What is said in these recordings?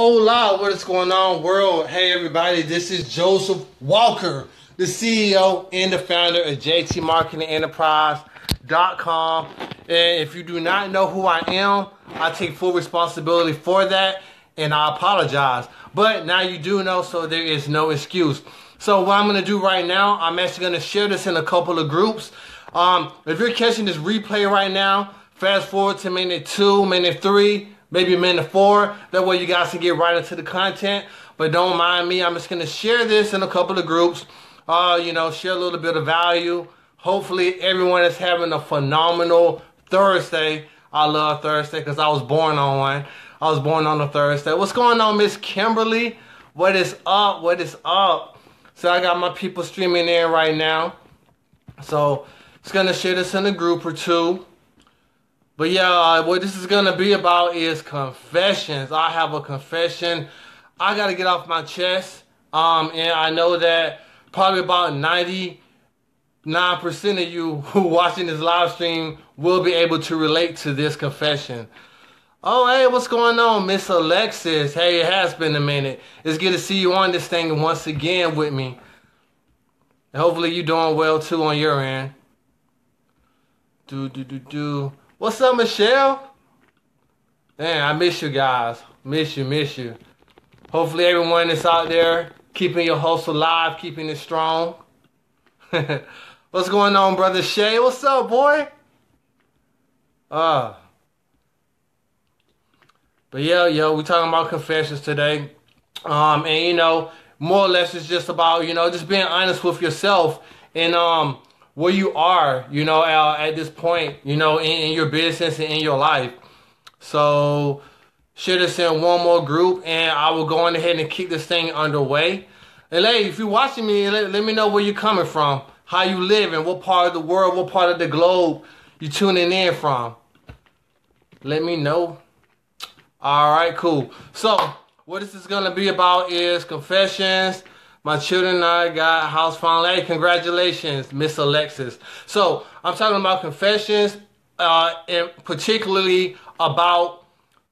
Hola, what is going on, world? Hey, everybody, this is Joseph Walker, the CEO and the founder of JTMarketingenterprise.com. And if you do not know who I am, I take full responsibility for that, and I apologize. But now you do know, so there is no excuse. So what I'm going to do right now, I'm actually going to share this in a couple of groups. If you're catching this replay right now, fast forward to minute 2, minute 3, maybe minute 4. That way you guys can get right into the content. But don't mind me. I'm just going to share this in a couple of groups. Share a little bit of value. Hopefully everyone is having a phenomenal Thursday. I love Thursday because I was born on one. I was born on a Thursday. What's going on, Miss Kimberly? What is up? What is up? So I got my people streaming in right now. So just going to share this in a group or two. But yeah, what this is going to be about is confessions. I have a confession I got to get off my chest. And I know that probably about 99% of you who watching this live stream will be able to relate to this confession. Oh, hey, what's going on, Miss Alexis? Hey, it has been a minute. It's good to see you on this thing once again with me. And hopefully you're doing well, too, on your end. What's up, Michelle? Man, I miss you guys. Miss you. Hopefully everyone is out there keeping your hustle alive, keeping it strong. What's going on, brother Shay? What's up, boy? But yeah, we're talking about confessions today. And more or less it's just about, just being honest with yourself and where you are, at this point, in your business and in your life. So share this in one more group and I will go on ahead and keep this thing underway. And hey, if you're watching me, let me know where you're coming from, how you live, and what part of the world, what part of the globe you tuning in from. Let me know. All right, cool. So what this is going to be about is confessions. My children and I got a house finally. Hey, congratulations, Miss Alexis. So I'm talking about confessions, and particularly about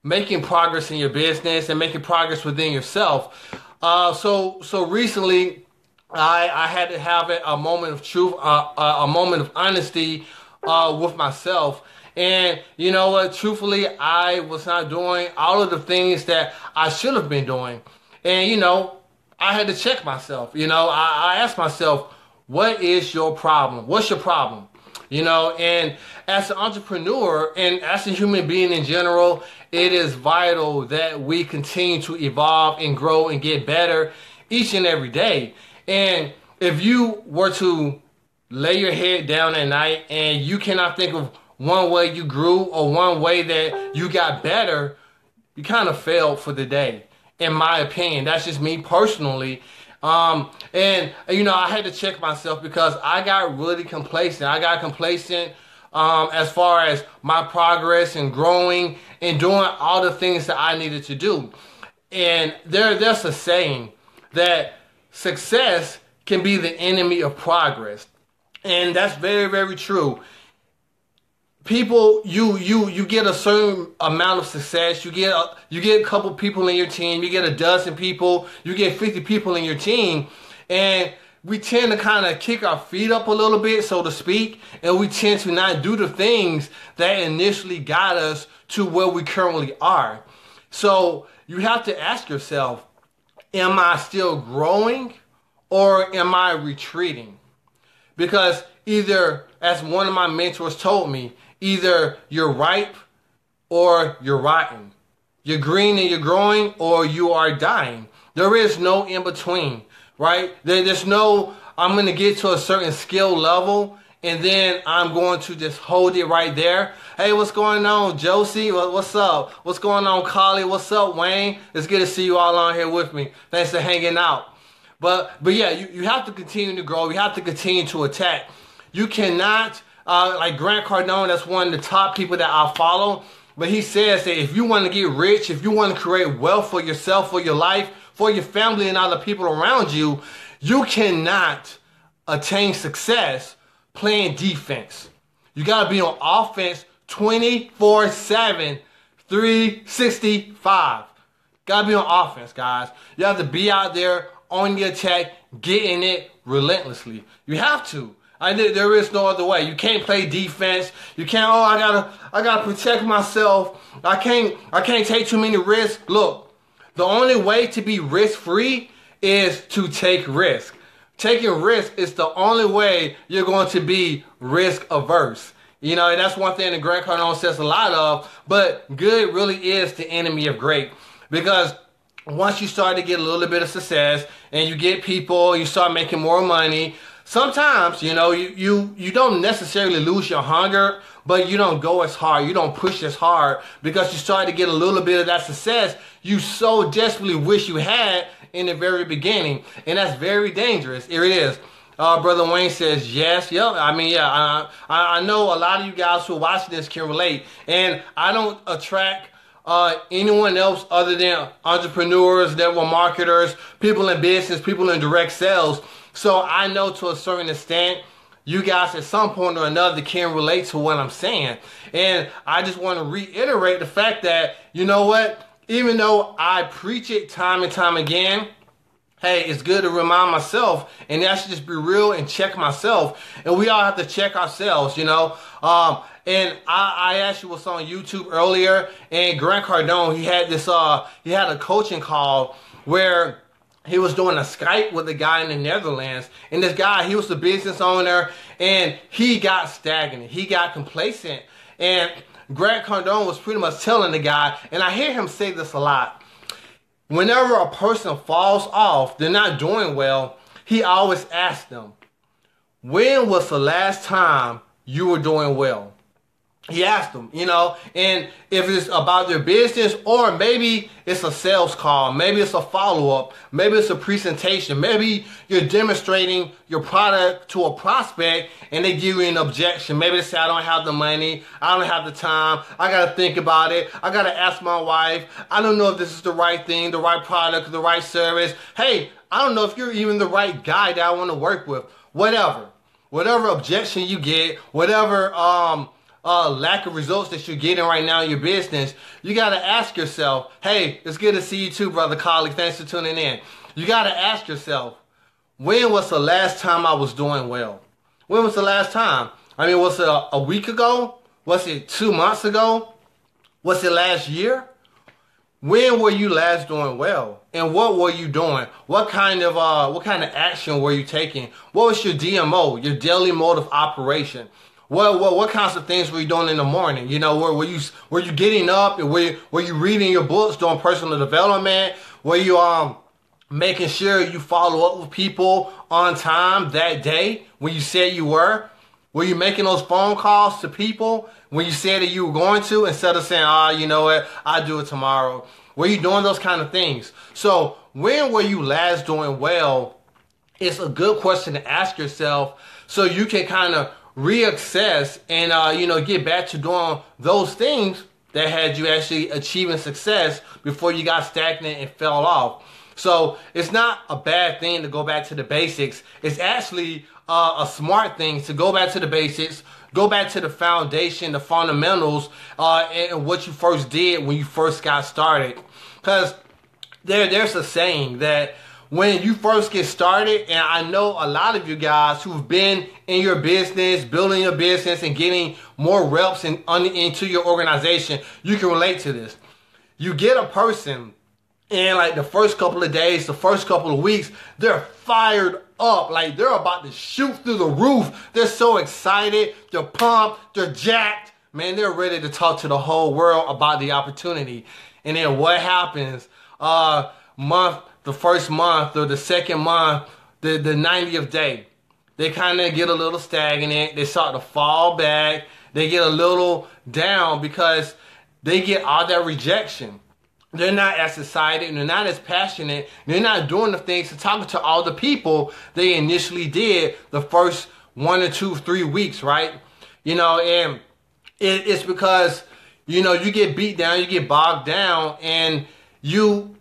making progress in your business and making progress within yourself. So recently, I had to have a moment of truth, a moment of honesty with myself. And you know what? Truthfully, I was not doing all of the things that I should have been doing. And I had to check myself. I asked myself, what is your problem? What's your problem? And as an entrepreneur and as a human being in general, it is vital that we continue to evolve and grow and get better each and every day. And if you were to lay your head down at night and you cannot think of one way you grew or one way that you got better, you kind of failed for the day. In my opinion, that's just me personally. I had to check myself because I got really complacent. I got complacent as far as my progress and growing and doing all the things that I needed to do. And there's a saying that success can be the enemy of progress. And that's very, very true. People, you get a certain amount of success. You get a couple people in your team. You get a dozen people. You get 50 people in your team, and we tend to kind of kick our feet up a little bit, so to speak, and we tend to not do the things that initially got us to where we currently are. So you have to ask yourself, am I still growing or am I retreating? Because either, as one of my mentors told me, either you're ripe or you're rotten. You're green and you're growing, or you are dying. There is no in between, right? There's no, I'm going to get to a certain skill level and then I'm going to just hold it right there. Hey, what's going on, Josie? What's up? What's going on, Collie? What's up, Wayne? It's good to see you all on here with me. Thanks for hanging out. But yeah, you have to continue to grow. You have to continue to attack. You cannot, like Grant Cardone, that's one of the top people that I follow. But he says that if you want to get rich, if you want to create wealth for yourself, for your life, for your family and other people around you, you cannot attain success playing defense. You got to be on offense 24/7, 365. Gotta be on offense, guys. You have to be out there on the attack, getting it relentlessly. You have to. There is no other way. You can't play defense. You can't, oh, I gotta protect myself. I can't take too many risks. Look, the only way to be risk-free is to take risk. Taking risk is the only way you're going to be risk-averse. You know, and that's one thing that Grant Cardone says a lot of, but good really is the enemy of great. Because once you start to get a little bit of success and you get people, you start making more money, sometimes, you know, you don't necessarily lose your hunger, but you don't go as hard. You don't push as hard because you start to get a little bit of that success you so desperately wish you had in the very beginning. And that's very dangerous. Here it is. Brother Wayne says, yes. Yep. I mean, yeah, I know a lot of you guys who are watching this can relate. And I don't attract anyone else other than entrepreneurs, network marketers, people in business, people in direct sales. So I know to a certain extent, you guys at some point or another can relate to what I'm saying. And I just want to reiterate the fact that, you know what, even though I preach it time and time again, hey, it's good to remind myself, and I should just be real and check myself. And we all have to check ourselves, you know. And I actually was on YouTube earlier, and Grant Cardone, he had a coaching call where he was doing a Skype with a guy in the Netherlands. And this guy, he was the business owner, and he got stagnant. He got complacent. And Grant Cardone was pretty much telling the guy, and I hear him say this a lot, whenever a person falls off, they're not doing well, he always asks them, when was the last time you were doing well? He asked them, you know, and if it's about their business, or maybe it's a sales call, maybe it's a follow-up, maybe it's a presentation, maybe you're demonstrating your product to a prospect and they give you an objection. Maybe they say, I don't have the money, I don't have the time, I got to think about it, I got to ask my wife, I don't know if this is the right thing, the right product, the right service. Hey, I don't know if you're even the right guy that I want to work with. Whatever objection you get, whatever lack of results that you're getting right now in your business, you got to ask yourself, hey, it's good to see you too, brother colleague. Thanks for tuning in. You got to ask yourself, when was the last time I was doing well? When was the last time? I mean, was it a week ago? Was it 2 months ago? Was it last year? When were you last doing well? And what were you doing? What kind of action were you taking? What was your DMO, your daily mode of operation? What kinds of things were you doing in the morning? You know, were you getting up and were you reading your books, doing personal development? Were you making sure you follow up with people on time that day when you said you were? Were you making those phone calls to people when you said that you were going to, instead of saying, you know what, I'll do it tomorrow? Were you doing those kind of things? So when were you last doing well? It's a good question to ask yourself so you can kind of reassess and, you know, get back to doing those things that had you actually achieving success before you got stagnant and fell off. So it's not a bad thing to go back to the basics. It's actually a smart thing to go back to the basics, go back to the foundation, the fundamentals, and what you first did when you first got started. Because there's a saying that when you first get started, and I know a lot of you guys who've been in your business, building your business and getting more reps into your organization, you can relate to this. You get a person, and like the first couple of days, the first couple of weeks, they're fired up. Like they're about to shoot through the roof. They're so excited. They're pumped. They're jacked. Man, they're ready to talk to the whole world about the opportunity. And then what happens? The first month or the second month, the 90th day, they kind of get a little stagnant. They start to fall back. They get a little down because they get all that rejection. They're not as excited, they're not as passionate, they're not doing the things to talk to all the people they initially did the first 1 or 2, 3 weeks, right? You know, and it's because, you know, you get beat down, you get bogged down, and you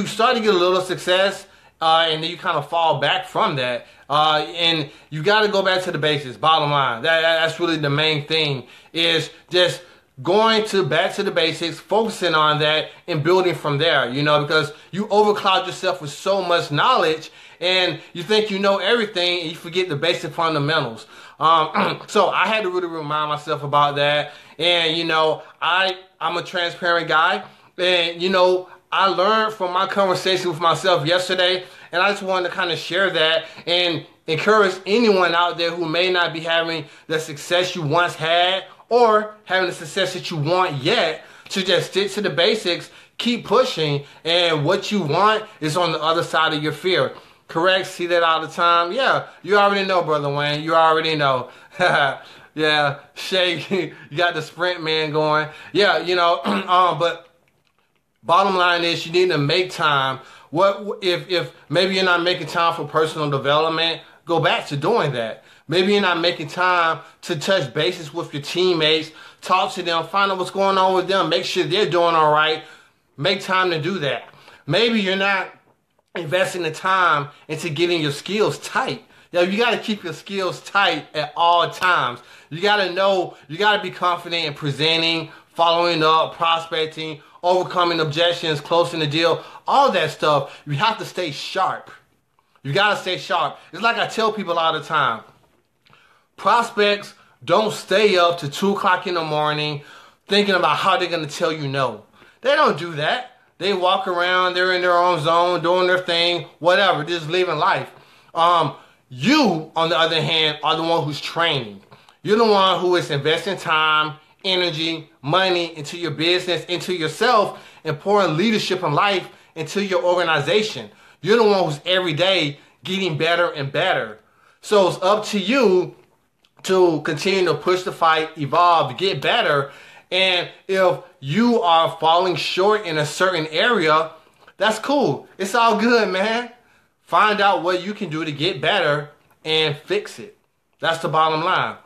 start to get a little success, and then you kind of fall back from that. And you got to go back to the basics, bottom line. That's really the main thing, is just going to back to the basics, focusing on that and building from there, you know, because you overcloud yourself with so much knowledge and you think you know everything and you forget the basic fundamentals. So I had to really remind myself about that. And, you know, I'm a transparent guy, and, you know, I learned from my conversation with myself yesterday, and I just wanted to kind of share that and encourage anyone out there who may not be having the success you once had or having the success that you want yet to just stick to the basics, keep pushing, and what you want is on the other side of your fear. Correct? See that all the time? Yeah, you already know, Brother Wayne. You already know. Yeah, Shay, you got the sprint man going. Yeah, you know, but bottom line is you need to make time. What if maybe you're not making time for personal development? Go back to doing that. Maybe you're not making time to touch bases with your teammates, talk to them, find out what's going on with them, make sure they're doing all right. Make time to do that. Maybe you're not investing the time into getting your skills tight. You got to keep your skills tight at all times. You got to know, you got to be confident in presenting, following up, prospecting, overcoming objections, closing the deal, all that stuff. You have to stay sharp. You got to stay sharp. It's like I tell people all the time. Prospects don't stay up to 2 o'clock in the morning thinking about how they're going to tell you no. They don't do that. They walk around, they're in their own zone, doing their thing, whatever, just living life. You, on the other hand, are the one who's training. You're the one who is investing time, energy, money into your business, into yourself, and pouring leadership and life into your organization. You're the one who's every day getting better and better. So it's up to you to continue to push the fight, evolve, get better. And if you are falling short in a certain area, that's cool. It's all good, man. Find out what you can do to get better and fix it. That's the bottom line.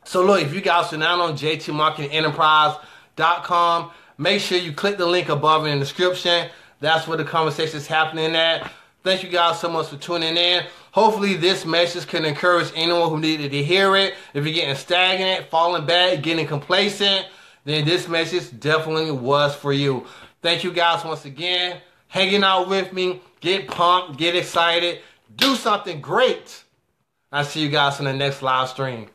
So look, if you guys are not on jtmarketingenterprise.com, make sure you click the link above in the description. That's where the conversation is happening at. Thank you guys so much for tuning in. Hopefully this message can encourage anyone who needed to hear it. If you're getting stagnant, falling back, getting complacent, then this message definitely was for you. Thank you guys once again. Hanging out with me. Get pumped. Get excited. Do something great. I'll see you guys in the next live stream.